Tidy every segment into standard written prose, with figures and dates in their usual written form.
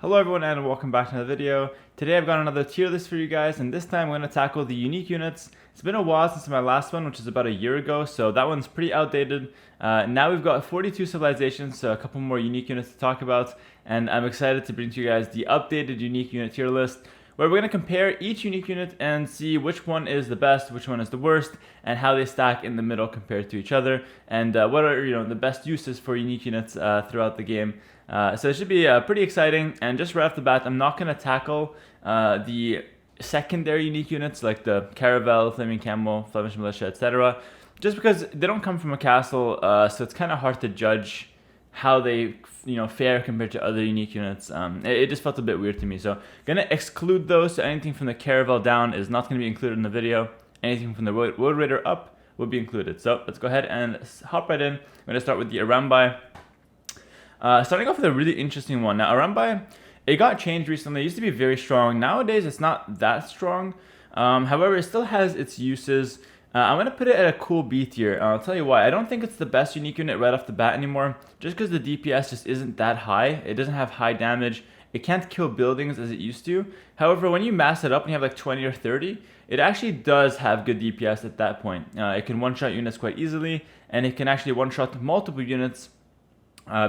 Hello everyone and welcome back to another video. Today I've got another tier list for you guys, and this time we're going to tackle the unique units. It's been a while since my last one, which is about a year ago, so that one's pretty outdated. Now we've got 42 civilizations, so a couple more unique units to talk about, and I'm excited to bring to you guys the updated unique unit tier list, where we're going to compare each unique unit and see which one is the best, which one is the worst, and how they stack in the middle compared to each other, and what are the best uses for unique units throughout the game. So it should be pretty exciting, and just right off the bat, I'm not going to tackle the secondary unique units like the Caravel, Flaming Camel, Flemish Militia, etc. just because they don't come from a castle, so it's kind of hard to judge how they fare compared to other unique units. It just felt a bit weird to me, so gonna exclude those. So anything from the Caravel down is not going to be included in the video. Anything from the Road Raider up will be included. So let's go ahead and hop right in. I'm going to start with the Arambai. Starting off with a really interesting one. Now Arambai, it got changed recently. It used to be very strong. Nowadays it's not that strong. However, it still has its uses. I'm going to put it at a cool B tier. I'll tell you why. I don't think it's the best unique unit right off the bat anymore, just because the DPS just isn't that high. It doesn't have high damage. It can't kill buildings as it used to. However, when you mass it up and you have like 20 or 30, it actually does have good DPS at that point. It can one-shot units quite easily, and it can actually one-shot multiple units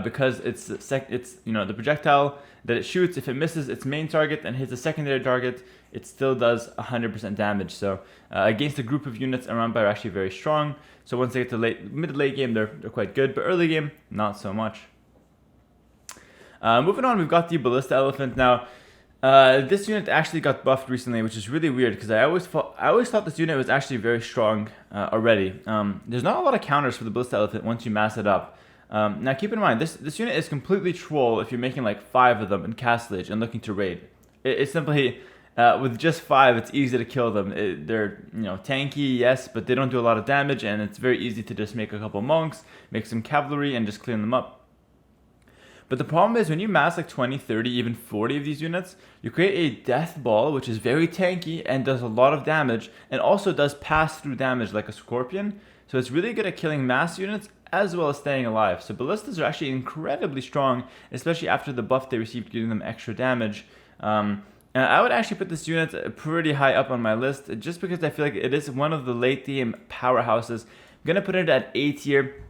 because it's the projectile that it shoots. If it misses its main target and hits a secondary target, it still does 100% damage. So against a group of units, Arambai are actually very strong. So once they get to mid to late game, they're quite good, but early game, not so much. Moving on, we've got the Ballista Elephant. Now, this unit actually got buffed recently, which is really weird because I always thought this unit was actually very strong already. There's not a lot of counters for the Ballista Elephant once you mass it up. Now keep in mind, this unit is completely troll if you're making like 5 of them in Castle Age and looking to raid. It's simply, with just 5, it's easy to kill them. They're tanky, yes, but they don't do a lot of damage, and it's very easy to just make a couple monks, make some cavalry, and just clean them up. But the problem is when you mass like 20, 30, even 40 of these units, you create a death ball, which is very tanky and does a lot of damage, and also does pass through damage like a scorpion. So it's really good at killing mass units as well as staying alive. So ballistas are actually incredibly strong, especially after the buff they received giving them extra damage. And I would actually put this unit pretty high up on my list, just because I feel like it is one of the late game powerhouses. I'm going to put it at A tier,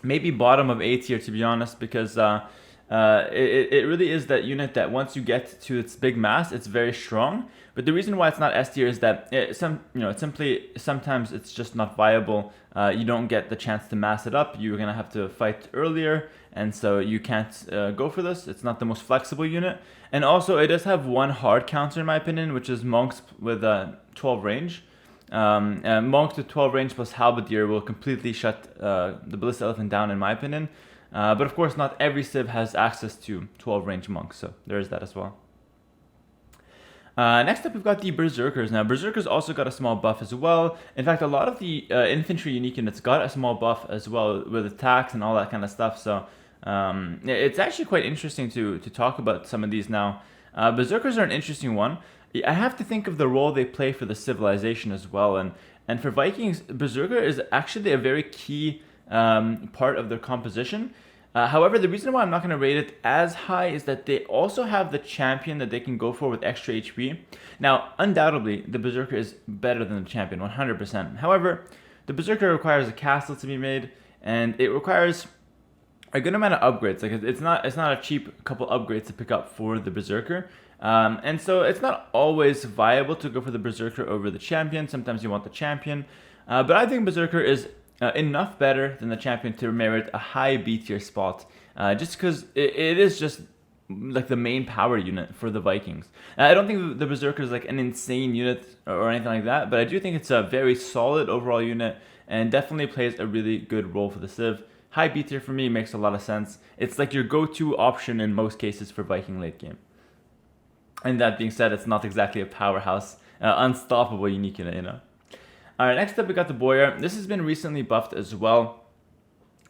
maybe bottom of A tier to be honest, because it really is that unit that once you get to its big mass, it's very strong. But the reason why it's not S tier is that sometimes it's just not viable. You don't get the chance to mass it up. You're gonna have to fight earlier, and so you can't go for this. It's not the most flexible unit, and also it does have one hard counter in my opinion, which is monks with 12 range. Monks with 12 range plus halberdier will completely shut the Ballista Elephant down in my opinion. But of course, not every civ has access to 12 range monks, so there is that as well. Next up, we've got the Berserkers. Now, Berserkers also got a small buff as well. In fact, a lot of the infantry unique units got a small buff as well with attacks and all that kind of stuff. So it's actually quite interesting to talk about some of these now. Berserkers are an interesting one. I have to think of the role they play for the civilization as well. And for Vikings, Berserker is actually a very key part of their composition. However, the reason why I'm not going to rate it as high is that they also have the champion that they can go for with extra HP. Now, undoubtedly, the Berserker is better than the champion, 100%. However, the Berserker requires a castle to be made, and it requires a good amount of upgrades. Like it's not a cheap couple upgrades to pick up for the Berserker. And so it's not always viable to go for the Berserker over the champion. Sometimes you want the champion. But I think Berserker is enough better than the champion to merit a high B tier spot, just because it is just like the main power unit for the Vikings. I don't think the Berserker is like an insane unit or anything like that, but I do think it's a very solid overall unit and definitely plays a really good role for the Civ. High B tier for me makes a lot of sense. It's like your go-to option in most cases for Viking late game. And that being said, it's not exactly a powerhouse, unstoppable unique unit, Alright, next up we got the Boyar. This has been recently buffed as well.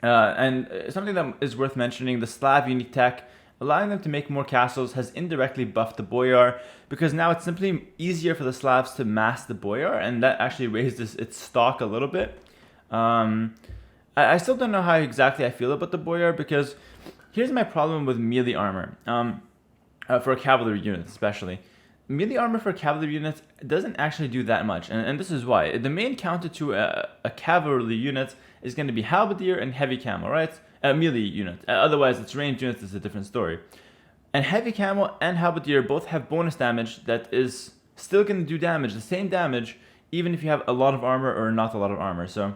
And something that is worth mentioning, the Slav unique tech, allowing them to make more castles, has indirectly buffed the Boyar, because now it's simply easier for the Slavs to mass the Boyar, and that actually raised its stock a little bit. I still don't know how exactly I feel about the Boyar, because here's my problem with melee armor. for cavalry units especially. Melee armor for cavalry units doesn't actually do that much, and this is why. The main counter to a cavalry unit is going to be halberdier and heavy camel, right? Melee unit. Otherwise, its ranged units is a different story. And heavy camel and halberdier both have bonus damage that is still going to do damage, the same damage, even if you have a lot of armor or not a lot of armor. So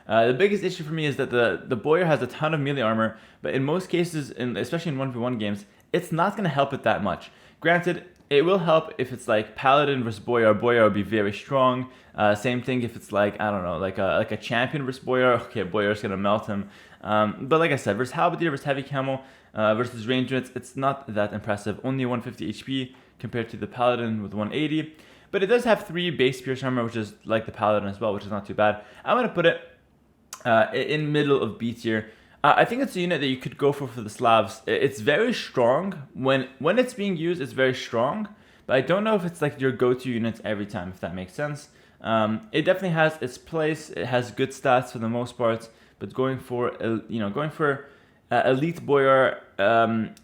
the biggest issue for me is that the Boyar has a ton of melee armor, but in most cases, especially in 1v1 games, it's not going to help it that much. Granted, it will help if it's like Paladin versus Boyar. Boyar will be very strong. Same thing if it's like, I don't know, like a champion versus Boyar. Okay, Boyar's going to melt him. But like I said, versus halberdier versus heavy camel versus range units, it's not that impressive. Only 150 HP compared to the Paladin with 180. But it does have 3 base pierce armor, which is like the Paladin as well, which is not too bad. I'm going to put it in middle of B tier. I think it's a unit that you could go for the Slavs. It's very strong. When it's being used, it's very strong. But I don't know if it's like your go-to unit every time, if that makes sense. It definitely has its place. It has good stats for the most part. But going for elite Boyar,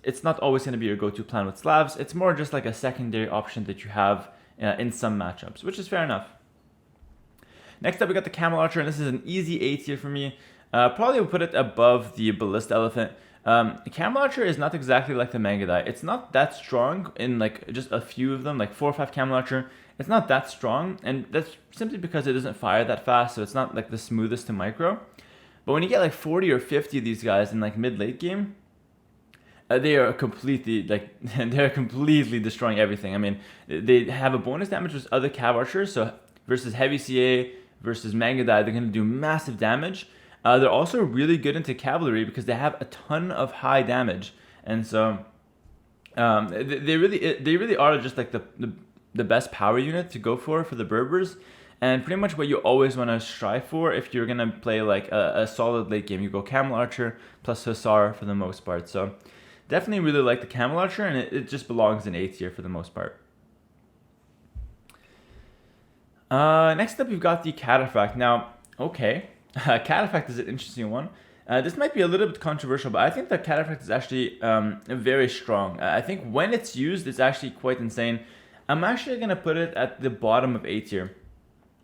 it's not always going to be your go-to plan with Slavs. It's more just like a secondary option that you have in some matchups, which is fair enough. Next up, we got the Camel Archer, and this is an easy A tier for me. Probably will put it above the Ballista Elephant. Camel Archer is not exactly like the Mangudai. It's not that strong in like just a few of them, like 4 or 5 Camel Archer. It's not that strong, and that's simply because it doesn't fire that fast, so it's not like the smoothest to micro. But when you get like 40 or 50 of these guys in like mid-late game, they are completely like they're completely destroying everything. I mean, they have a bonus damage with other Cav Archers, so versus heavy CA versus Mangudai, they're going to do massive damage. They're also really good into cavalry because they have a ton of high damage, and so they really are just like the best power unit to go for the Berbers, and pretty much what you always want to strive for if you're gonna play like a solid late game. You go Camel Archer plus Hussar for the most part. So definitely really like the Camel Archer, and it just belongs in A tier for the most part. Next up, we've got the Cataphract. Now, okay. Cataphract is an interesting one. This might be a little bit controversial, but I think that Cataphract is actually very strong. I think when it's used, it's actually quite insane. I'm actually going to put it at the bottom of A tier.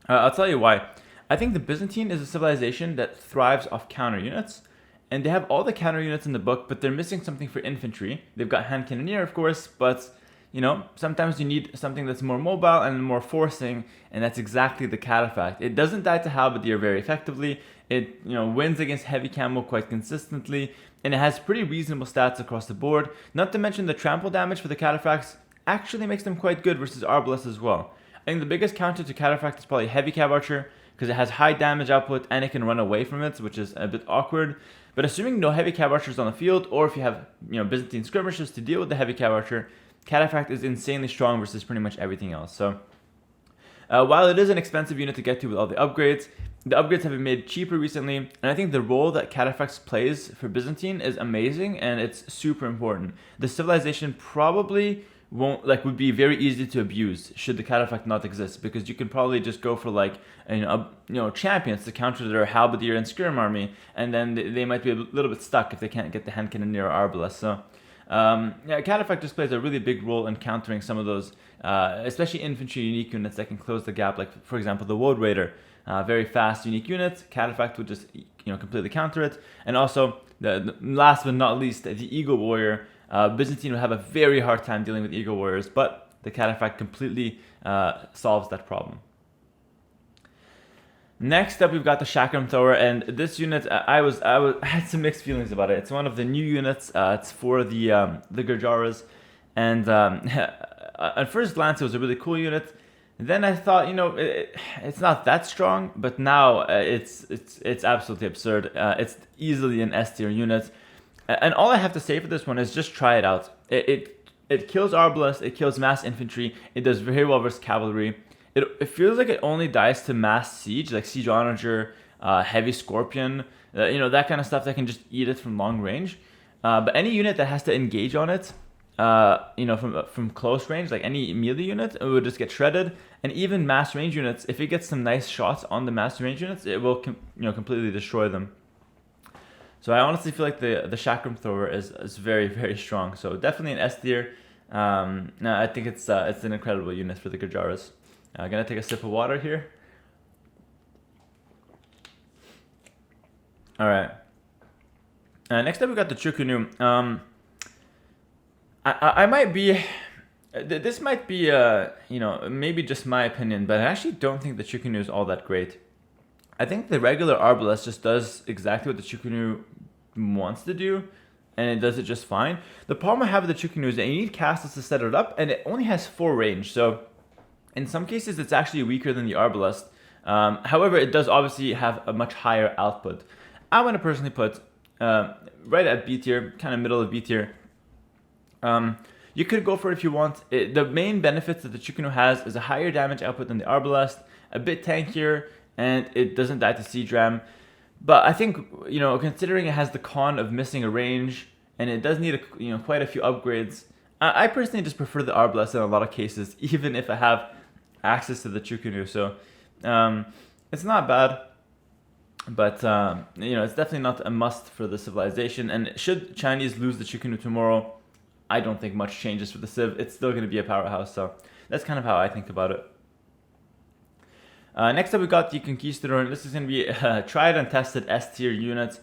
I'll tell you why. I think the Byzantine is a civilization that thrives off counter units, and they have all the counter units in the book, but they're missing something for infantry. They've got hand cannoneer, of course, but you know, sometimes you need something that's more mobile and more forcing, and that's exactly the Cataphract. It doesn't die to halberdier very effectively. It wins against heavy camel quite consistently, and it has pretty reasonable stats across the board. Not to mention the trample damage for the Cataphracts actually makes them quite good versus Arbalest as well. I think the biggest counter to Cataphract is probably heavy Cav Archer, because it has high damage output and it can run away from it, which is a bit awkward. But assuming no heavy Cav Archers on the field, or if you have Byzantine skirmishers to deal with the heavy Cav Archer, Cataphract is insanely strong versus pretty much everything else. So while it is an expensive unit to get to with all the upgrades have been made cheaper recently, and I think the role that Cataphract plays for Byzantine is amazing, and it's super important. The civilization probably would be very easy to abuse should the Cataphract not exist, because you can probably just go for like champions to counter their halberdier and skirm army, and then they might be a little bit stuck if they can't get the hand cannoneer or arbalest. So Cataphract just plays a really big role in countering some of those, especially infantry unique units that can close the gap. Like for example, the Woad Raider, very fast unique unit. Cataphract would just completely counter it, and also the last but not least, the Eagle Warrior. Byzantine would have a very hard time dealing with Eagle Warriors, but the Cataphract completely solves that problem. Next up, we've got the Chakram Thrower, and this unit, I had some mixed feelings about it. It's one of the new units. It's for the Gurjaras, and at first glance, it was a really cool unit. Then I thought, it's not that strong, but now it's absolutely absurd. It's easily an S tier unit, and all I have to say for this one is just try it out. It kills Arbalest, it kills mass infantry, it does very well versus cavalry. It feels like it only dies to mass siege, like siege onager, heavy scorpion, that kind of stuff that can just eat it from long range. But any unit that has to engage on it, from close range, like any melee unit, it would just get shredded. And even mass range units, if it gets some nice shots on the mass range units, it will completely destroy them. So I honestly feel like the Chakram thrower is very, very strong. So definitely an S tier. No, I think it's an incredible unit for the Gurjaras. I'm gonna take a sip of water here. All right. Next up, we got the Chu Ko Nu. I might be. This might be, you know, maybe just my opinion, but I actually don't think the Chu Ko Nu is all that great. I think the regular Arbalest just does exactly what the Chu Ko Nu wants to do, and it does it just fine. The problem I have with the Chu Ko Nu is that you need castles to set it up, and it only has 4 range, so in some cases it's actually weaker than the Arbalest. However, it does obviously have a much higher output. I'm going to personally put right at B tier, kind of middle of B tier. You could go for it if you want. The main benefits that the Chu Ko Nu has is a higher damage output than the Arbalest, a bit tankier, and it doesn't die to siege ram. But I think, you know, considering it has the con of missing a range, and it does need quite a few upgrades, I personally just prefer the Arbalest in a lot of cases, even if I have access to the Chu Ko Nu. So it's not bad, but you know, it's definitely not a must for the civilization. And should Chinese lose the Chu Ko Nu tomorrow, I don't think much changes for the Civ. It's still going to be a powerhouse. So that's kind of how I think about it. Next up, we got the Conquistador. This is going to be a tried and tested S tier unit.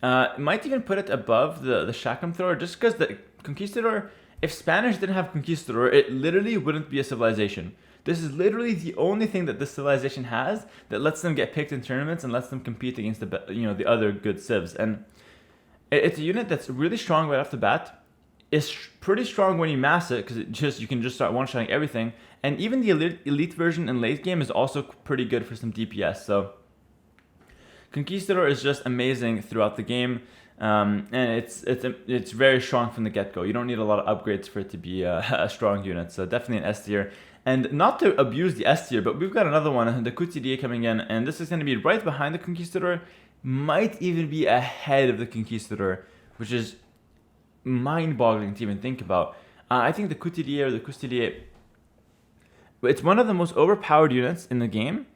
Might even put it above the Chakram thrower, just because the Conquistador, if Spanish didn't have Conquistador, it literally wouldn't be a civilization. This is literally the only thing that this civilization has that lets them get picked in tournaments and lets them compete against the other good civs. And it's a unit that's really strong right off the bat. It's pretty strong when you mass it, because you can just start one-shotting everything. And even the elite version in late game is also pretty good for some DPS. So Conquistador is just amazing throughout the game, and it's very strong from the get-go. You don't need a lot of upgrades for it to be a strong unit. So definitely an S tier. And not to abuse the S tier, but we've got another one, the Coustillier, coming in, and this is going to be right behind the Conquistador. Might even be ahead of the Conquistador, which is mind-boggling to even think about. I think the Coustillier, it's one of the most overpowered units in the game,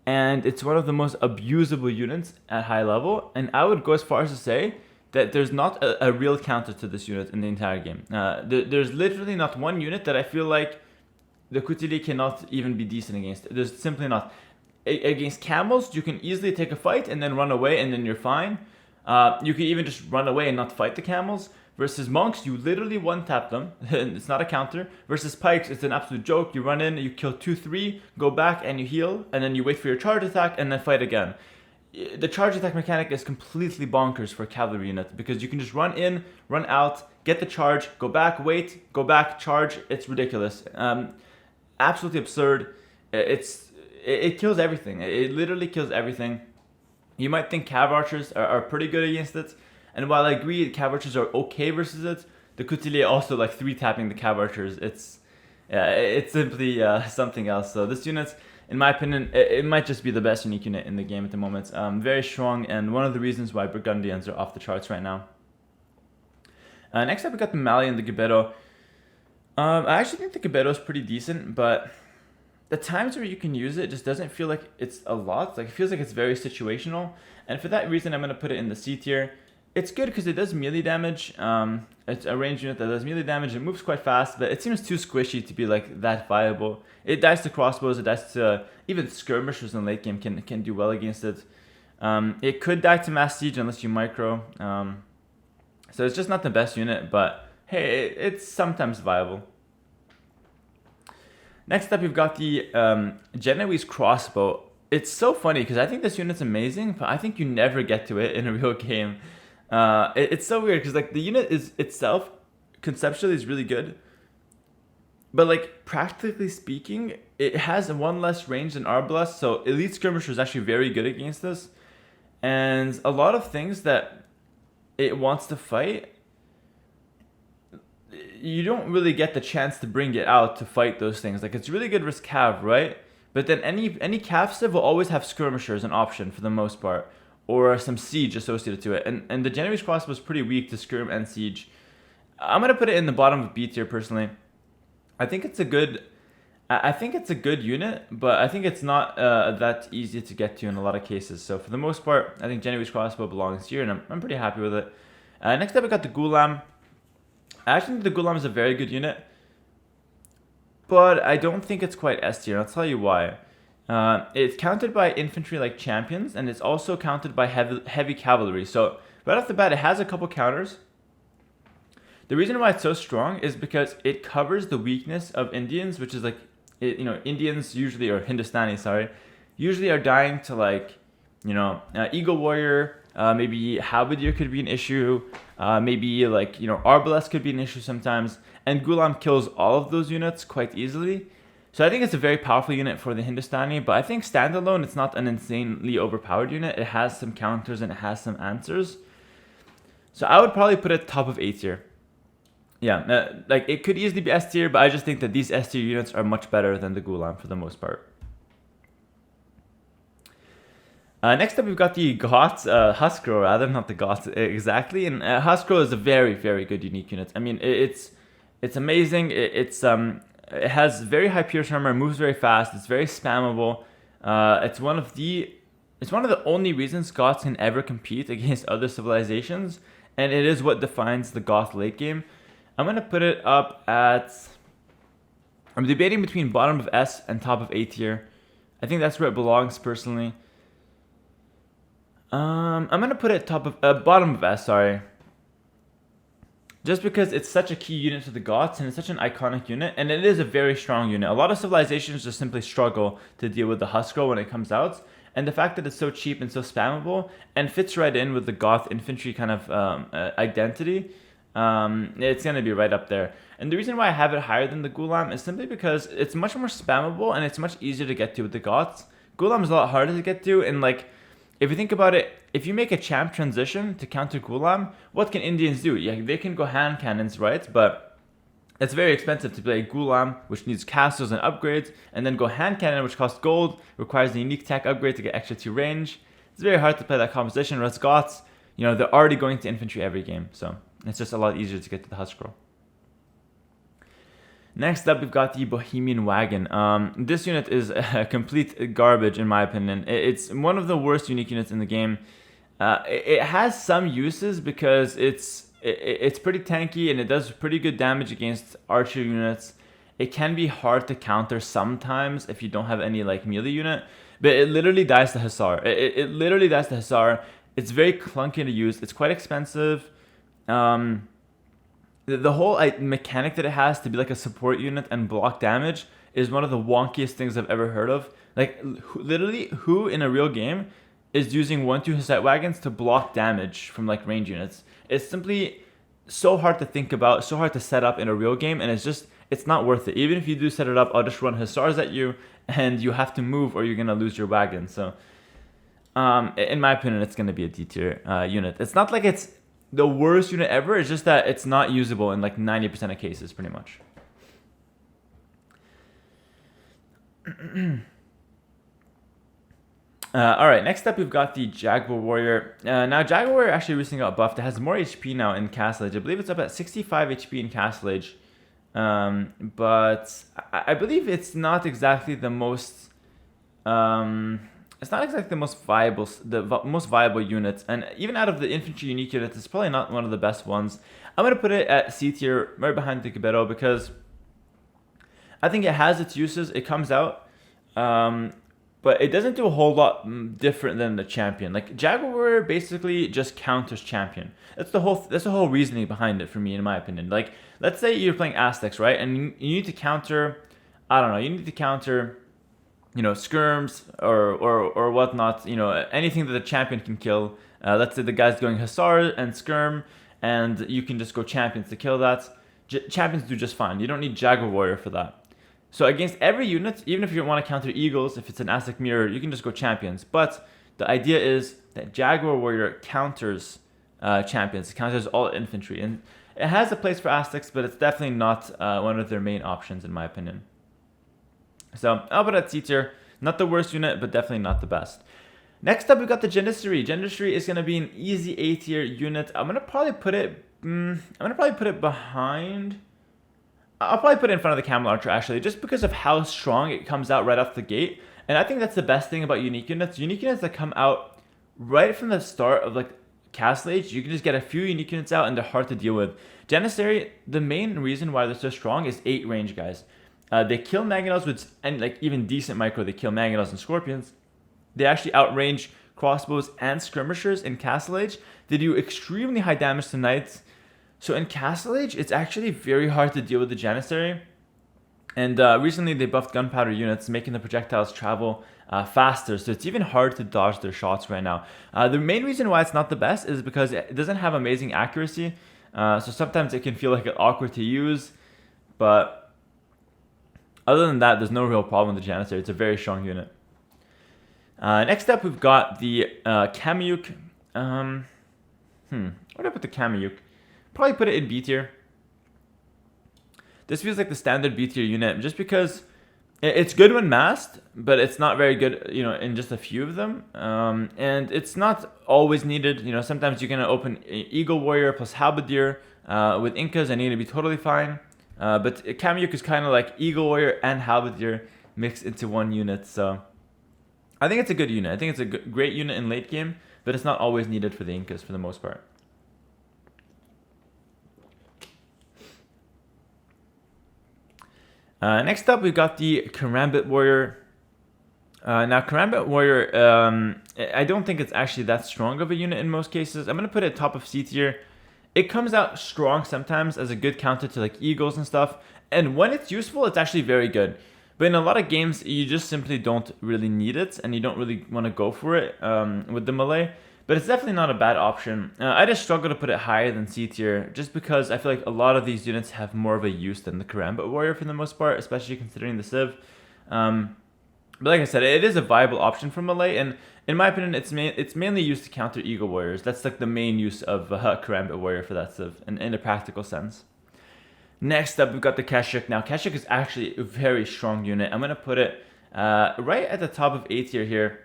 and it's one of the most abusable units at high level. And I would go as far as to say that there's not a real counter to this unit in the entire game. There's literally not one unit that I feel like the Coustillier cannot even be decent against. There's simply not. Against camels, you can easily take a fight and then run away, and then you're fine. You can even just run away and not fight the camels. Versus monks, you literally one-tap them. It's not a counter. Versus pikes, it's an absolute joke. You run in, you kill 2-3, go back and you heal, and then you wait for your charge attack and then fight again. The charge attack mechanic is completely bonkers for a cavalry unit, because you can just run in, run out, get the charge, go back, wait, go back, charge. It's ridiculous. Absolutely absurd. It kills everything. It literally kills everything. You might think cav archers are pretty good against it, and while I agree cav archers are okay versus it, the Coustillier also like 3-tapping the cav archers. It's simply something else. So this unit, in my opinion, it might just be the best unique unit in the game at the moment. Very strong, and one of the reasons why Burgundians are off the charts right now. Next up, we got the Malian, the Gbeto. I actually think the Gbeto is pretty decent, but the times where you can use it just doesn't feel like it's a lot. Like, it feels like it's very situational, and for that reason, I'm going to put it in the C tier. It's good because it does melee damage. It's a ranged unit that does melee damage. It moves quite fast, but it seems too squishy to be like that viable. It dies to crossbows. It dies to even skirmishers in late game can do well against it. It could die to mass siege unless you micro. So it's just not the best unit, but hey, it's sometimes viable. Next up, we've got the Genoese crossbow. It's so funny because I think this unit's amazing, but I think you never get to it in a real game. It's so weird because like the unit is itself conceptually is really good, but like practically speaking, it has one less range than Arbalest, so elite skirmisher is actually very good against this, and a lot of things that it wants to fight, you don't really get the chance to bring it out to fight those things. Like, it's really good versus cav, right? But then any cav civ will always have skirmishers an option for the most part, or some siege associated to it. And the Genoese crossbow is pretty weak to skirm and siege. I'm gonna put it in the bottom of B tier personally. I think it's a good I think it's a good unit, but I think it's not that easy to get to in a lot of cases. So for the most part, I think Genoese crossbow belongs here, and I'm pretty happy with it. Next up, we got the Ghulam. I actually think the Ghulam is a very good unit, but I don't think it's quite S tier. I'll tell you why. It's counted by infantry like champions, and it's also counted by heavy cavalry. So right off the bat, it has a couple counters. The reason why it's so strong is because it covers the weakness of Indians, which is like, Indians usually, or Hindustanis, sorry, usually are dying to like, Eagle Warrior, maybe Halberdier could be an issue, maybe like, Arbalest could be an issue sometimes, and Ghulam kills all of those units quite easily. So I think it's a very powerful unit for the Hindustani, but I think standalone, it's not an insanely overpowered unit. It has some counters and it has some answers. So I would probably put it top of A tier. Yeah, like it could easily be S tier, but I just think that these S tier units are much better than the Ghulam for the most part. Next up, we've got the Goths, Huskarl rather, not the Goths exactly. And Huskarl is a very, very good unique unit. I mean, it's amazing. It has very high pierce armor, moves very fast. It's very spammable. It's one of the only reasons Goths can ever compete against other civilizations, and it is what defines the Goth late game. I'm gonna put it up at. I'm debating between bottom of S and top of A tier. I think that's where it belongs personally. I'm gonna put it bottom of S. Sorry. Just because it's such a key unit to the Goths and it's such an iconic unit, and it is a very strong unit. A lot of civilizations just simply struggle to deal with the Huskarl when it comes out, and the fact that it's so cheap and so spammable and fits right in with the Goth infantry kind of identity, it's going to be right up there. And the reason why I have it higher than the Ghulam is simply because it's much more spammable and it's much easier to get to with the Goths. Ghulam is a lot harder to get to, and like, if you think about it, if you make a champ transition to counter Ghulam, what can Indians do? Yeah, they can go hand cannons, right? But it's very expensive to play Ghulam, which needs castles and upgrades, and then go hand cannon, which costs gold, requires a unique tech upgrade to get extra 2 range. It's very hard to play that composition. Whereas Goths, they're already going to infantry every game, so it's just a lot easier to get to the Huskarl. Next up, we've got the Bohemian Wagon. This unit is complete garbage in my opinion. It's one of the worst unique units in the game. It has some uses because it's pretty tanky and it does pretty good damage against archer units. It can be hard to counter sometimes if you don't have any like melee unit, but it literally dies to Hussar. It literally dies to Hussar. It's very clunky to use. It's quite expensive. The whole mechanic that it has to be like a support unit and block damage is one of the wonkiest things I've ever heard of. Like, literally, who in a real game is using 1-2 Hussite wagons to block damage from like range units? It's simply so hard to think about, so hard to set up in a real game, and it's not worth it. Even if you do set it up, I'll just run Hussars at you, and you have to move or you're gonna lose your wagon. So, in my opinion, it's gonna be a D tier unit. It's not like it's the worst unit ever. It's just that it's not usable in like 90% of cases, pretty much. Alright, next up we've got the Jaguar Warrior. Now Jaguar Warrior actually recently got buffed. It has more HP now in Castle Age. I believe it's up at 65 HP in Castle Age. But I believe it's not exactly the most most viable unit, and even out of the infantry unique units, it's probably not one of the best ones. I'm gonna put it at C tier, right behind the Gbeto, because I think it has its uses. It comes out, but it doesn't do a whole lot different than the champion. Like Jaguar Warrior basically just counters champion. That's the whole reasoning behind it for me, in my opinion. Like, let's say you're playing Aztecs, right, and you need to counter, I don't know, you need to counter, skirms or whatnot, anything that the champion can kill. Let's say the guy's going Hussar and skirm, and you can just go champions to kill that. Champions do just fine. You don't need Jaguar Warrior for that. So against every unit, even if you want to counter eagles, if it's an Aztec mirror, you can just go champions. But the idea is that Jaguar Warrior counters champions. It counters all infantry, and it has a place for Aztecs, but it's definitely not one of their main options, in my opinion. So I'll put it at C tier. Not the worst unit, but definitely not the best. Next up, we got the Janissary. Janissary is gonna be an easy A tier unit. I'm gonna probably put it behind. I'll probably put it in front of the Camel Archer actually, just because of how strong it comes out right off the gate. And I think that's the best thing about unique units. Unique units that come out right from the start of like Castle Age, you can just get a few unique units out and they're hard to deal with. Janissary, the main reason why they're so strong is 8 range, guys. They kill Mangonels and like even decent micro, they kill Mangonels and Scorpions. They actually outrange crossbows and skirmishers in Castle Age. They do extremely high damage to knights. So in Castle Age, it's actually very hard to deal with the Janissary. And recently they buffed gunpowder units, making the projectiles travel faster, so it's even hard to dodge their shots right now. The main reason why it's not the best is because it doesn't have amazing accuracy, so sometimes it can feel like awkward to use, but other than that, there's no real problem with the Janissary. It's a very strong unit. Next up, we've got the Kamyuk. Where do I put the Kamyuk? Probably put it in B tier. This feels like the standard B tier unit, just because it's good when masked, but it's not very good, you know, in just a few of them. And it's not always needed. You know, sometimes you're gonna open Eagle Warrior plus Halberdier with Incas, and you're gonna be totally fine. But Kamyuk is kind of like Eagle Warrior and Halberdier mixed into one unit. So I think it's a good unit. I think it's a great unit in late game, but it's not always needed for the Incas for the most part. Next up, we've got the Karambit Warrior. Now, Karambit Warrior, I don't think it's actually that strong of a unit in most cases. I'm going to put it top of C tier. It comes out strong sometimes as a good counter to like Eagles and stuff. And when it's useful, it's actually very good. But in a lot of games, you just simply don't really need it, and you don't really want to go for it with the melee. But it's definitely not a bad option. I just struggle to put it higher than C tier, just because I feel like a lot of these units have more of a use than the Karambit Warrior for the most part, especially considering the Civ. But like I said, it is a viable option for melee, and in my opinion, it's mainly used to counter Eagle Warriors. That's like the main use of Karambit Warrior for that Civ, in a practical sense. Next up, we've got the Keshik. Now, Keshik is actually a very strong unit. I'm going to put it right at the top of A tier here.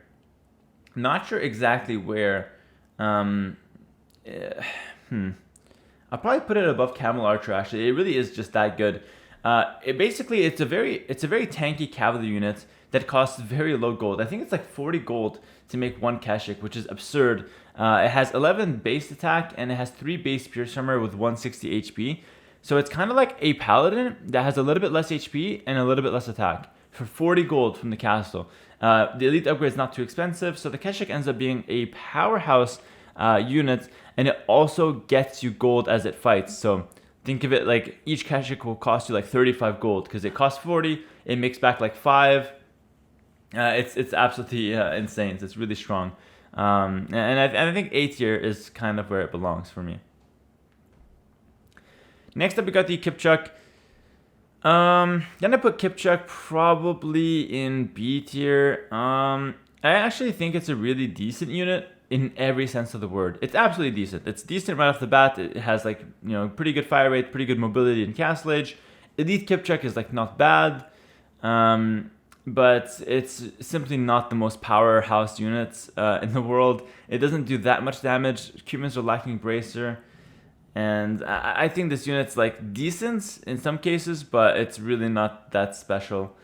Not sure exactly where. I'll probably put it above Camel Archer. Actually, it really is just that good. It's a very tanky cavalry unit that costs very low gold. I think it's like 40 gold to make one Keshik, which is absurd. It has 11 base attack and it has 3 base pierce armor with 160 HP. So it's kind of like a paladin that has a little bit less HP and a little bit less attack for 40 gold from the castle. The elite upgrade is not too expensive, so the Keshik ends up being a powerhouse unit, and it also gets you gold as it fights. So think of it like each Keshik will cost you like 35 gold because it costs 40, it makes back like 5. It's absolutely insane. It's really strong, and I think A tier is kind of where it belongs for me. Next up, we got the Kipchak. Gonna put Kipchak probably in B tier. I actually think it's a really decent unit in every sense of the word. It's absolutely decent. It's decent right off the bat. It has like, you know, pretty good fire rate, pretty good mobility in Castle Age. Elite Kipchak is like not bad, but it's simply not the most powerhouse units in the world. It doesn't do that much damage. Cumans are lacking Bracer. And I think this unit's like decent in some cases, but it's really not that special.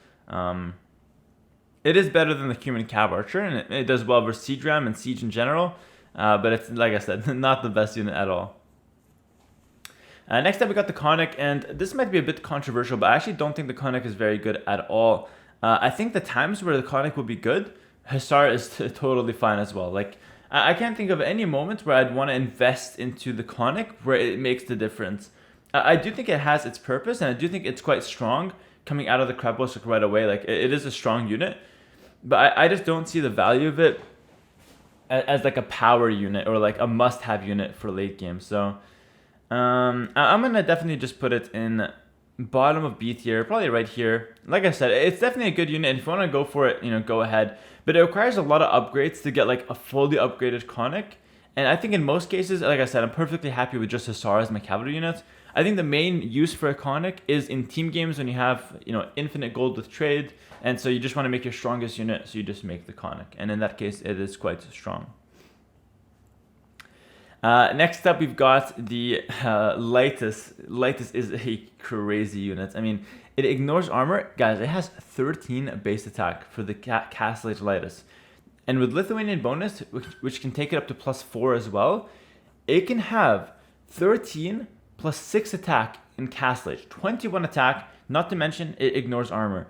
It is better than the Cuman Cav Archer, and it does well versus Siege Ram and Siege in general, but it's, like I said, not the best unit at all. Next up, we got the Conic, and this might be a bit controversial, but I actually don't think the Conic is very good at all. I think the times where the Conic will be good, Hussar is totally fine as well. Like, I can't think of any moment where I'd want to invest into the Conic where it makes the difference. I do think it has its purpose, and I do think it's quite strong coming out of the Krabosik right away. Like, it is a strong unit, but I just don't see the value of it as like a power unit or like a must-have unit for late game. So I'm going to definitely just put it in bottom of B tier, probably right here. Like I said, it's definitely a good unit, and if you want to go for it, you know, go ahead. But it requires a lot of upgrades to get like a fully upgraded Conic. And I think in most cases, like I said, I'm perfectly happy with just Hussar as my cavalry unit. I think the main use for a Conic is in team games when you have, you know, infinite gold with trade. And so you just want to make your strongest unit, so you just make the Conic. And in that case, it is quite strong. Next up, we've got the Lightest. Lightest is a crazy unit. I mean, it ignores armor. Guys, it has 13 base attack for the Castle Age Lightest. And with Lithuanian bonus, which can take it up to +4 as well, it can have 13 plus 6 attack in Castle Age. 21 attack, not to mention it ignores armor.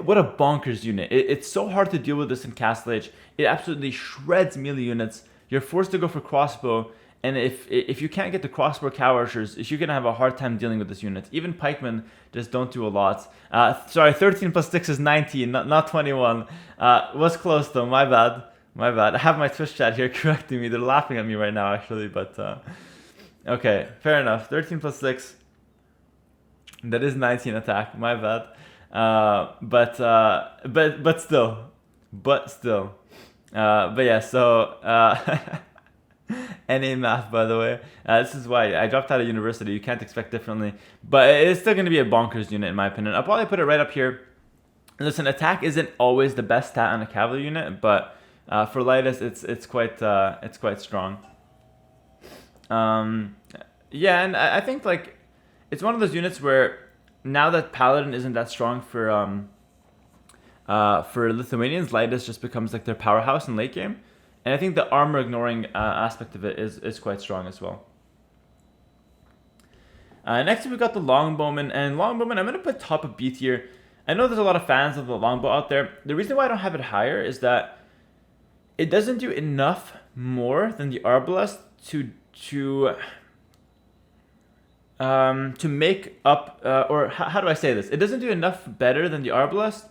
What a bonkers unit. It's so hard to deal with this in Castle Age. It absolutely shreds melee units. You're forced to go for crossbow, and if you can't get the crossbow cow archers, you're going to have a hard time dealing with this unit. Even pikemen just don't do a lot. Sorry, 13 plus 6 is 19, not 21. Was close though, my bad. My bad. I have my Twitch chat here correcting me. They're laughing at me right now actually, but okay, fair enough. 13 plus 6, that is 19 attack, my bad. But still. But yeah, so NA math, by the way. This is why I dropped out of university. You can't expect differently. But it's still going to be a bonkers unit in my opinion. I'll probably put it right up here. Listen, attack isn't always the best stat on a cavalry unit, but for Lightest, it's quite strong. Yeah, and I think like it's one of those units where now that Paladin isn't that strong for Lithuanians, Lightest just becomes like their powerhouse in late game. And I think the armor ignoring aspect of it is quite strong as well. Next we got the Longbowman, and Longbowman I'm going to put top of B tier. I know there's a lot of fans of the Longbow out there. The reason why I don't have it higher is that it doesn't do enough more than the Arbalest to make up, or how do I say this? It doesn't do enough better than the Arbalest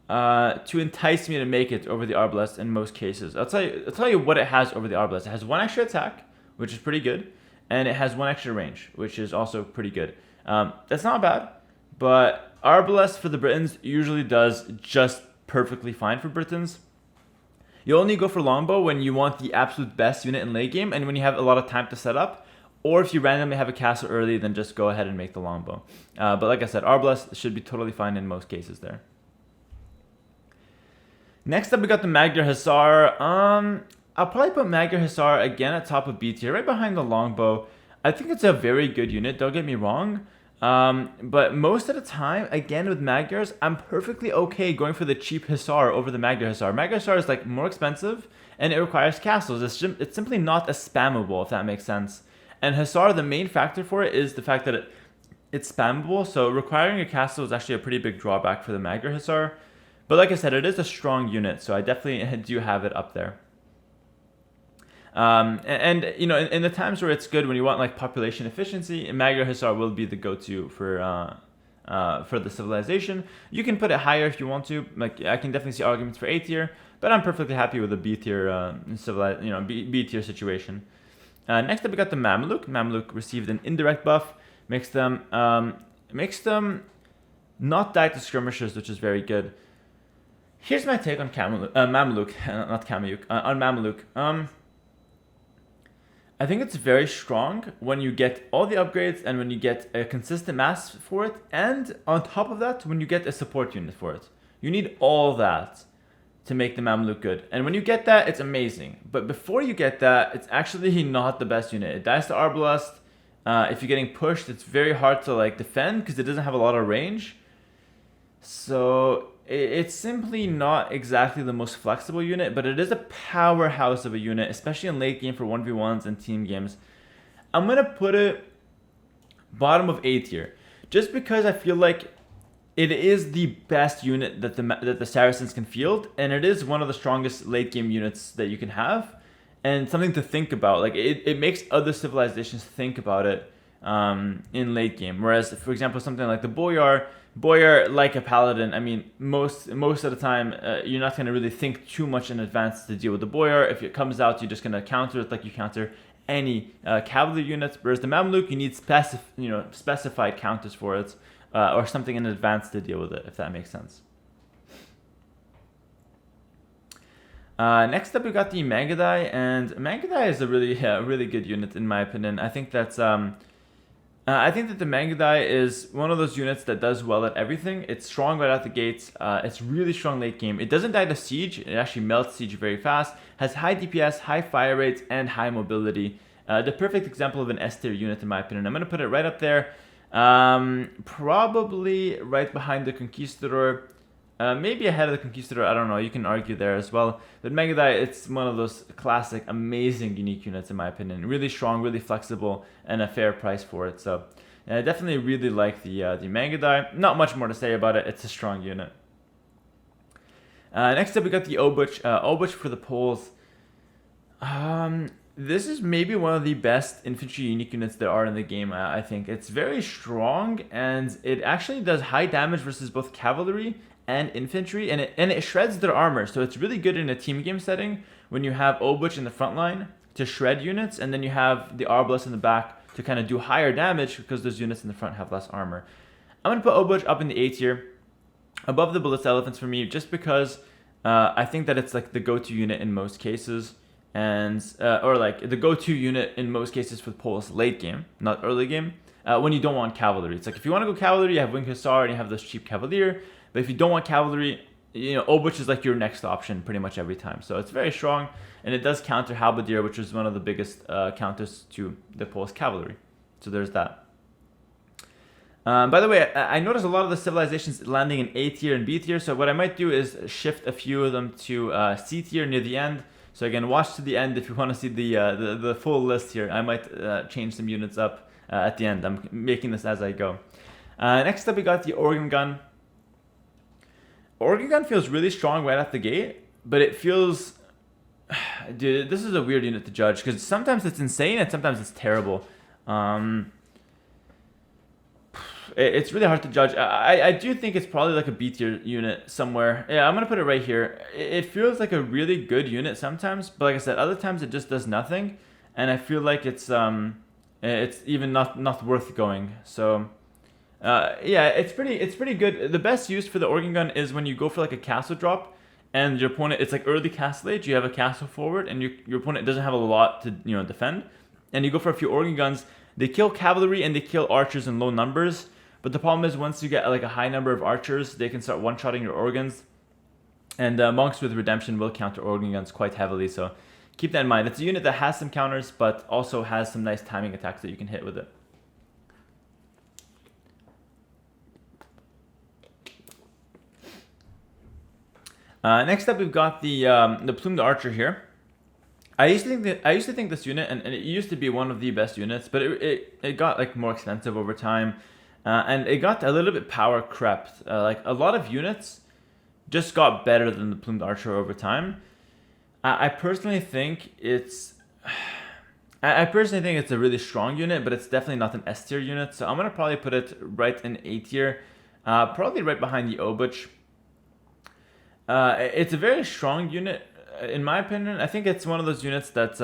to entice me to make it over the Arbalest in most cases. I'll tell you what it has over the Arbalest. It has 1 extra attack, which is pretty good, and it has 1 extra range, which is also pretty good. That's not bad, but Arbalest for the Britons usually does just perfectly fine for Britons. You only go for Longbow when you want the absolute best unit in late game and when you have a lot of time to set up. Or if you randomly have a castle early, then just go ahead and make the Longbow. But like I said, Arbalest should be totally fine in most cases there. Next up, we got the Magyar Hussar. I'll probably put Magyar Hussar again at top of B tier, right behind the Longbow. I think it's a very good unit, don't get me wrong. But most of the time, again with Magyars, I'm perfectly okay going for the cheap Hussar over the Magyar Hussar. Magyar Hussar is like more expensive and it requires castles. It's simply not as spammable, if that makes sense. And Hussar, the main factor for it is the fact that it's spammable, so requiring a castle is actually a pretty big drawback for the Magyar Hussar. But like I said, it is a strong unit, so I definitely do have it up there. And you know, in the times where it's good, when you want like population efficiency, Magyar Hussar will be the go-to for the civilization. You can put it higher if you want to. Like I can definitely see arguments for A tier, but I'm perfectly happy with a B tier B tier situation. Next up, we got the Mameluke. Mameluke received an indirect buff, makes them not die to skirmishers, which is very good. Here's my take on Mameluke, not Kamyuk, on Mameluke. I think it's very strong when you get all the upgrades and when you get a consistent mass for it, and on top of that, when you get a support unit for it. You need all that to make the Mameluke good. And when you get that, it's amazing. But before you get that, it's actually not the best unit. It dies to Arbalest. If you're getting pushed, it's very hard to like defend because it doesn't have a lot of range. So it's simply not exactly the most flexible unit, but it is a powerhouse of a unit, especially in late game for 1v1s and team games. I'm going to put it bottom of A tier, just because I feel like it is the best unit that the Saracens can field, and it is one of the strongest late game units that you can have, and something to think about. Like it makes other civilizations think about it in late game. Whereas, for example, something like the Boyar, like a paladin, I mean, most of the time, you're not going to really think too much in advance to deal with the Boyar. If it comes out, you're just going to counter it like you counter any cavalry units. Whereas the Mameluke, you need specified counters for it, or something in advance to deal with it, if that makes sense. Next up, we got the Mangudai, and Mangudai is a really good unit in my opinion. I think that's I think that the Mangudai is one of those units that does well at everything. It's strong right out the gates. It's really strong late game. It doesn't die to siege. It actually melts siege very fast. Has high DPS, high fire rates, and high mobility. The perfect example of an S tier unit in my opinion. I'm going to put it right up there. Probably right behind the Conquistador. Maybe ahead of the Conquistador, I don't know, you can argue there as well. But Megadai, it's one of those classic, amazing, unique units in my opinion. Really strong, really flexible, and a fair price for it. So I definitely really like the Megadai. Not much more to say about it, it's a strong unit. Next up we got the Obuch. Obuch for the Poles. This is maybe one of the best infantry unique units there are in the game, I think. It's very strong, and it actually does high damage versus both cavalry and infantry, and it shreds their armor, so it's really good in a team game setting when you have Obuch in the front line to shred units, and then you have the Arbalest in the back to kind of do higher damage because those units in the front have less armor. I'm going to put Obuch up in the A tier, above the Ballista Elephants for me, just because I think that it's like the go-to unit in most cases, and or like the go-to unit in most cases for the Poles late game, not early game, when you don't want cavalry. It's like if you want to go cavalry, you have Winged Hussar and you have those cheap Cavalier. But if you don't want cavalry, you know, Obuch is like your next option pretty much every time. So it's very strong, and it does counter Halberdier, which is one of the biggest counters to the Polish cavalry. So there's that. By the way, I noticed a lot of the civilizations landing in A tier and B tier. So what I might do is shift a few of them to C tier near the end. So again, watch to the end if you want to see the full list here. I might change some units up at the end. I'm making this as I go. Next up, we got the Organ Gun. Organ Gun feels really strong right off the gate, but it feels... Dude, this is a weird unit to judge, because sometimes it's insane and sometimes it's terrible. It's really hard to judge. I do think it's probably like a B tier unit somewhere. Yeah, I'm going to put it right here. It feels like a really good unit sometimes, but like I said, other times it just does nothing, and I feel like it's even not worth going. So... yeah, it's pretty good. The best use for the Organ Gun is when you go for like a castle drop, and your opponent, it's like early castle age, you have a castle forward, and your opponent doesn't have a lot to defend, and you go for a few Organ Guns. They kill cavalry and they kill archers in low numbers, but the problem is once you get like a high number of archers, they can start one-shotting your organs, and monks with redemption will counter Organ Guns quite heavily. So keep that in mind. It's a unit that has some counters, but also has some nice timing attacks that you can hit with it. Next up, we've got the Plumed Archer here. I used to think this unit, and it used to be one of the best units, but it got like more expensive over time, and it got a little bit power crept. Like a lot of units just got better than the Plumed Archer over time. I personally think it's a really strong unit, but it's definitely not an S tier unit. So I'm gonna probably put it right in A tier, probably right behind the Obuch. It's a very strong unit, in my opinion. I think it's one of those units that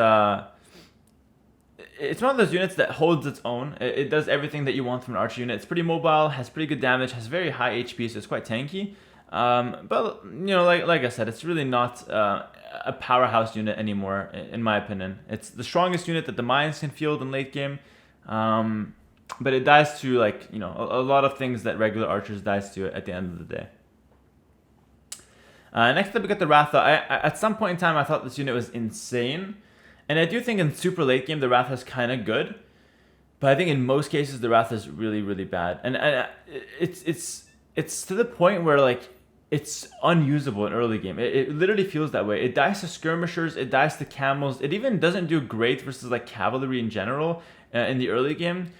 holds its own. It does everything that you want from an archer unit. It's pretty mobile, has pretty good damage, has very high HP, so it's quite tanky. But like I said, it's really not a powerhouse unit anymore, in my opinion. It's the strongest unit that the Mayans can field in late game, but it dies to a lot of things that regular archers dies to at the end of the day. Next up, we got the Ratha. At some point in time, I thought this unit was insane. And I do think in super late game, the Ratha is kind of good. But I think in most cases, the Ratha is really, really bad. And it's to the point where, like, it's unusable in early game. It literally feels that way. It dies to skirmishers. It dies to camels. It even doesn't do great versus, like, cavalry in general in the early game.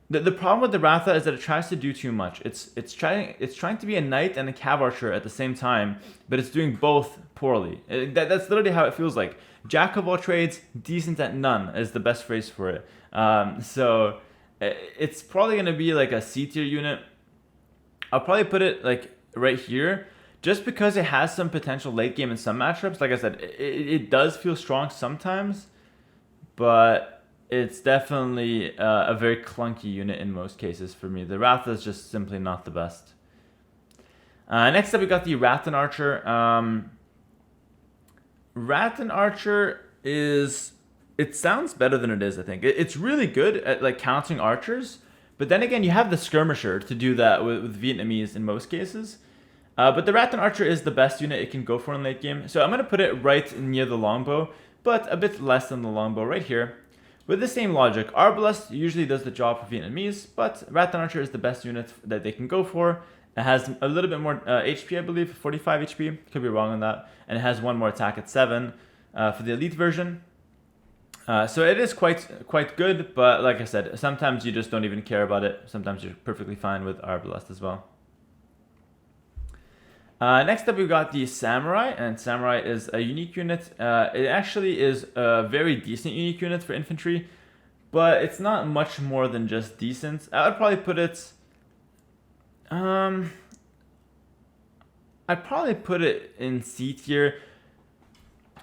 The problem with the Ratha is that it tries to do too much. It's trying to be a knight and a cav archer at the same time, but it's doing both poorly. That's literally how it feels like. Jack of all trades, decent at none is the best phrase for it. So it's probably going to be like a C tier unit. I'll probably put it like right here, just because it has some potential late game in some matchups. Like I said, it does feel strong sometimes, but it's definitely a very clunky unit in most cases for me. The Ratha is just simply not the best. Next up, we got the Rattan Archer. Rattan Archer it sounds better than it is, I think. It's really good at like countering archers, but then again, you have the Skirmisher to do that with Vietnamese in most cases. But the Rattan Archer is the best unit it can go for in late game. So I'm going to put it right near the Longbow, but a bit less than the Longbow right here. With the same logic, Arbalest usually does the job for Vietnamese, but Rattan Archer is the best unit that they can go for. It has a little bit more HP, I believe, 45 HP. Could be wrong on that. And it has one more attack at 7 for the elite version. So it is quite good, but like I said, sometimes you just don't even care about it. Sometimes you're perfectly fine with Arbalest as well. Next up, we've got the Samurai, and Samurai is a unique unit. It actually is a very decent unique unit for infantry, but it's not much more than just decent. I would probably put it... I'd probably put it in C tier,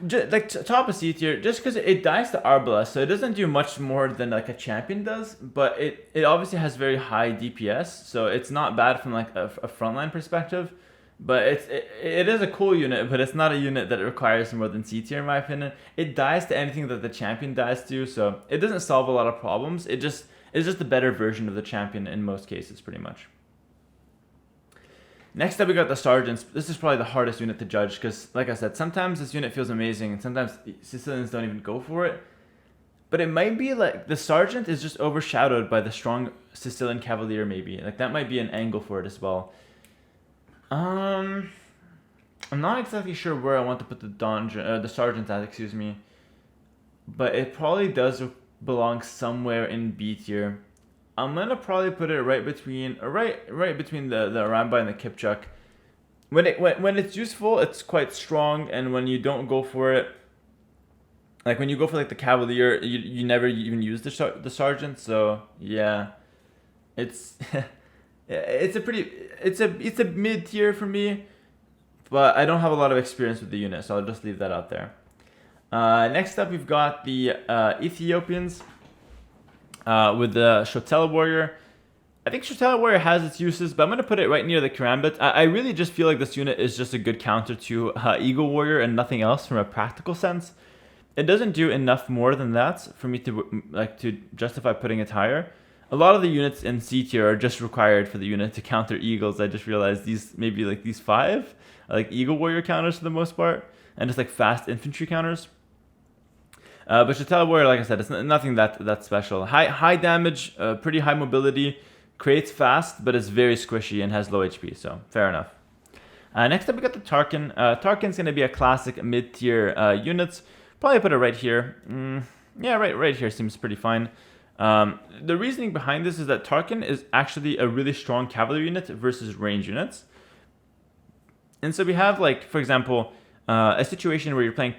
like top of C tier, just because it dies to Arbalest, so it doesn't do much more than like a champion does, but it obviously has very high DPS, so it's not bad from like a frontline perspective. But it is a cool unit, but it's not a unit that requires more than C tier in my opinion. It dies to anything that the champion dies to, so it doesn't solve a lot of problems. It's just a better version of the champion in most cases, pretty much. Next up, we got the Sergeants. This is probably the hardest unit to judge because, like I said, sometimes this unit feels amazing and sometimes Sicilians don't even go for it. But it might be like the Sergeant is just overshadowed by the strong Sicilian Cavalier maybe. Like that might be an angle for it as well. I'm not exactly sure where I want to put the Sergeant at, excuse me. But it probably does belong somewhere in B tier. I'm gonna probably put it right between the Arambai and the Kipchak. When it's useful, it's quite strong, and when you don't go for it, like when you go for like the Cavalier, you never even use the Sergeant. So yeah, it's it's a mid tier for me, but I don't have a lot of experience with the unit, so I'll just leave that out there. Next up, we've got the Ethiopians. With the Shotel Warrior. I think Shotel Warrior has its uses, but I'm going to put it right near the Karambit. I really just feel like this unit is just a good counter to Eagle Warrior and nothing else from a practical sense. It doesn't do enough more than that for me to justify putting it higher. A lot of the units in C tier are just required for the unit to counter Eagles. I just realized these 5 are like Eagle Warrior counters for the most part, and just like fast infantry counters. But Shotel Warrior, like I said, it's nothing that special. High damage, pretty high mobility, creates fast, but it's very squishy and has low HP, so fair enough. Next up, we got the Tarkin. Tarkin's going to be a classic mid-tier unit. Probably put it right here. Yeah, right here seems pretty fine. The reasoning behind this is that Tarkin is actually a really strong cavalry unit versus range units. And so we have, like, for example, a situation where you're playing,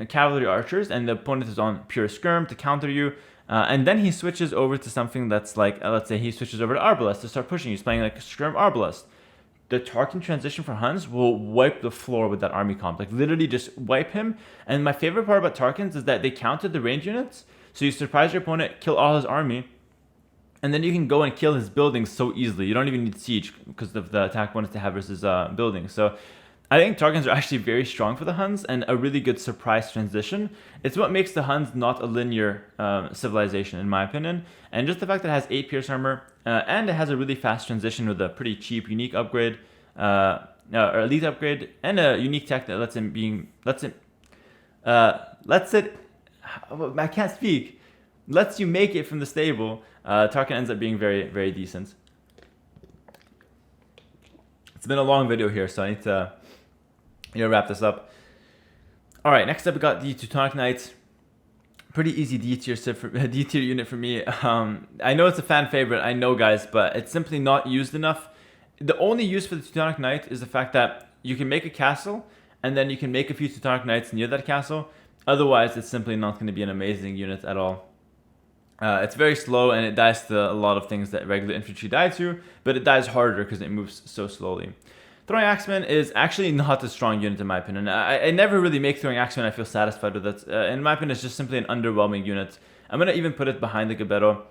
cavalry archers, and the opponent is on pure skirm to counter you, and then he switches over to something that's like, let's say he switches over to Arbalest to start pushing. He's playing like a skirm Arbalest. The Tarkin transition for Huns will wipe the floor with that army comp, like literally just wipe him. And my favorite part about Tarkins is that they counter the range units, so you surprise your opponent, kill all his army, and then you can go and kill his buildings so easily. You don't even need siege because of the attack bonus to have versus buildings. So I think Tarkins are actually very strong for the Huns and a really good surprise transition. It's what makes the Huns not a linear civilization, in my opinion. And just the fact that it has 8 pierce armor and it has a really fast transition with a pretty cheap unique upgrade, or elite upgrade, and a unique tech that lets you make it from the stable. Tarkin ends up being very, very decent. It's been a long video here, so I need to wrap this up. All right, next up we got the Teutonic Knights. Pretty easy D tier unit for me. I know it's a fan favorite, I know, guys, but it's simply not used enough. The only use for the Teutonic Knight is the fact that you can make a castle, and then you can make a few Teutonic Knights near that castle. Otherwise, it's simply not going to be an amazing unit at all. It's very slow, and it dies to a lot of things that regular infantry die to, but it dies harder because it moves so slowly. Throwing Axemen is actually not a strong unit in my opinion. I never really make Throwing Axemen. I feel satisfied with it. In my opinion, it's just simply an underwhelming unit. I'm going to even put it behind the Gbeto.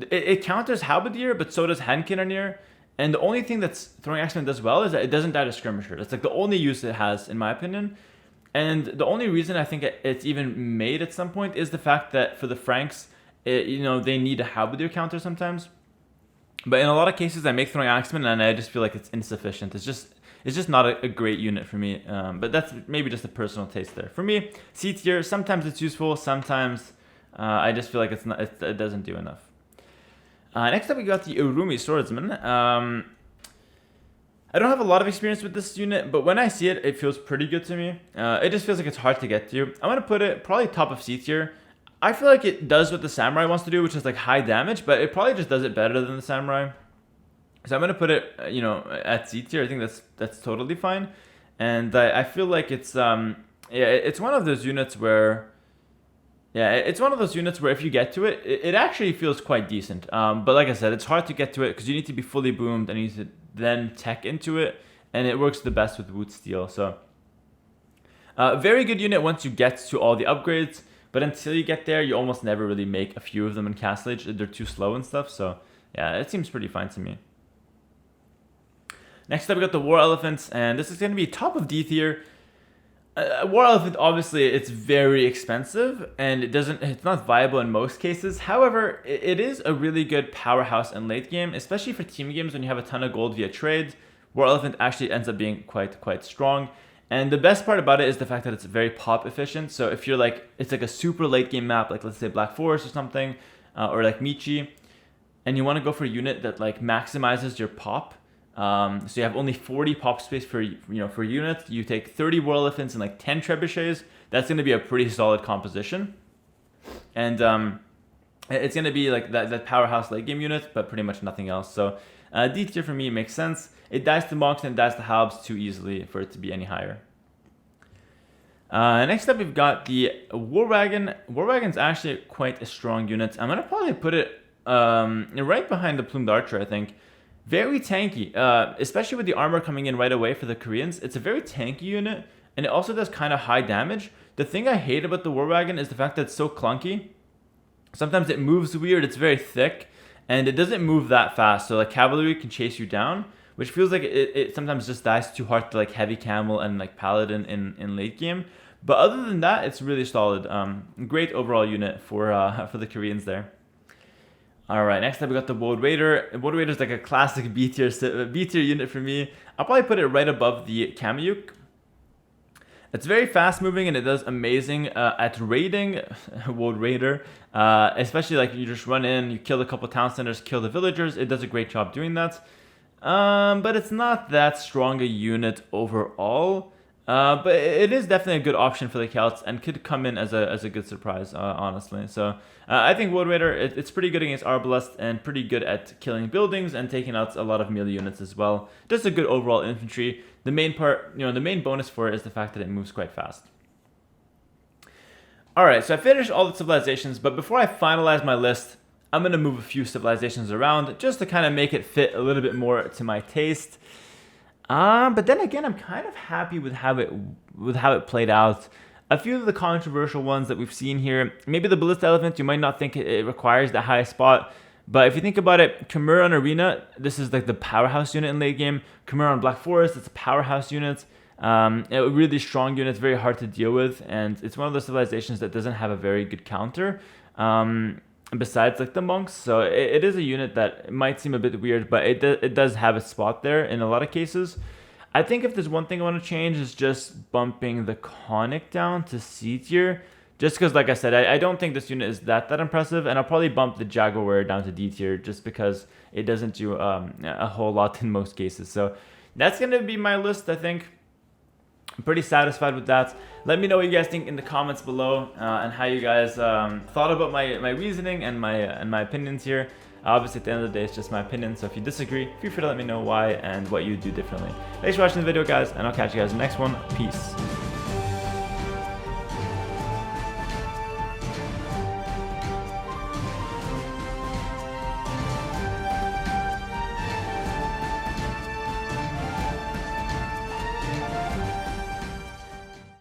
It counters Halberdier, but so does Hand Cannoneer. And the only thing that Throwing Axemen does well is that it doesn't die to Skirmisher. That's like the only use it has, in my opinion. And the only reason I think it's even made at some point is the fact that for the Franks, they need a Halberdier counter sometimes. But in a lot of cases, I make Throwing Axemen and I just feel like it's insufficient. It's just not a great unit for me. But that's maybe just a personal taste there. For me, C tier, sometimes it's useful, sometimes I just feel like it doesn't do enough. Next up, we got the Urumi Swordsman. I don't have a lot of experience with this unit, but when I see it, it feels pretty good to me. It just feels like it's hard to get to. I'm going to put it probably top of C tier. I feel like it does what the Samurai wants to do, which is like high damage, but it probably just does it better than the Samurai. So I'm going to put it, at C tier. I think that's totally fine. And I feel like it's it's one of those units where if you get to it, it actually feels quite decent. But like I said, it's hard to get to it because you need to be fully boomed and you need to then tech into it, and it works the best with Wood Steel. So very good unit once you get to all the upgrades, but until you get there, you almost never really make a few of them in Castle Age. They're too slow and stuff. So yeah, it seems pretty fine to me. Next up, we got the War Elephants, and this is going to be top of D tier. War Elephant, obviously, it's very expensive, and it's not viable in most cases. However, it is a really good powerhouse in late game, especially for team games when you have a ton of gold via trades. War Elephant actually ends up being quite strong. And the best part about it is the fact that it's very pop efficient. So if you're like, it's like a super late game map, like let's say Black Forest or something, or like Michi, and you want to go for a unit that like maximizes your pop. So you have only 40 pop space for units. You take 30 War Elephants and like 10 Trebuchets. That's going to be a pretty solid composition, and it's going to be like that powerhouse late game unit, but pretty much nothing else. So D tier for me makes sense. It dies to monks and it dies to halbs too easily for it to be any higher. Next up, we've got the War Wagon. War Wagon's actually quite a strong unit. I'm gonna probably put it right behind the Plumed Archer, I think. Very tanky, especially with the armor coming in right away for the Koreans. It's a very tanky unit, and it also does kind of high damage. The thing I hate about the War Wagon is the fact that it's so clunky. Sometimes it moves weird, it's very thick, and it doesn't move that fast. So like cavalry can chase you down, which feels like it sometimes just dies too hard to like heavy camel and like paladin in late game. But other than that, it's really solid. Great overall unit for the Koreans there. All right, next up we got the Woad Raider. Woad Raider is like a classic B tier unit for me. I'll probably put it right above the Kamyuk. It's very fast moving and it does amazing at raiding. Woad Raider, especially like you just run in, you kill a couple town centers, kill the villagers. It does a great job doing that. But it's not that strong a unit overall. But it is definitely a good option for the Celts and could come in as a good surprise, honestly. So I think Woad Raider, it's pretty good against Arbalest and pretty good at killing buildings and taking out a lot of melee units as well. Just a good overall infantry. The main part, the main bonus for it is the fact that it moves quite fast. Alright, so I finished all the civilizations, but before I finalize my list, I'm going to move a few civilizations around just to kind of make it fit a little bit more to my taste. But then again, I'm kind of happy with how it played out. A few of the controversial ones that we've seen here, maybe the Ballista Elephant, you might not think it requires the high spot, but if you think about it, Khmer on Arena, this is like the powerhouse unit in late game. Khmer on Black Forest, it's a powerhouse unit. A really strong unit, it's very hard to deal with, and it's one of those civilizations that doesn't have a very good counter. Besides like the monks, so it is a unit that might seem a bit weird, but it does have a spot there in a lot of cases. I think if there's one thing I want to change is just bumping the Conic down to C tier, just because like I said, I don't think this unit is that impressive, and I'll probably bump the Jaguar down to D tier just because it doesn't do a whole lot in most cases. So that's going to be my list, I think. I'm pretty satisfied with that. Let me know what you guys think in the comments below and how you guys thought about my reasoning and my opinions here. Obviously, at the end of the day, it's just my opinion, so if you disagree, feel free to let me know why and what you do differently. Thanks for watching the video, guys, and I'll catch you guys in the next one. Peace.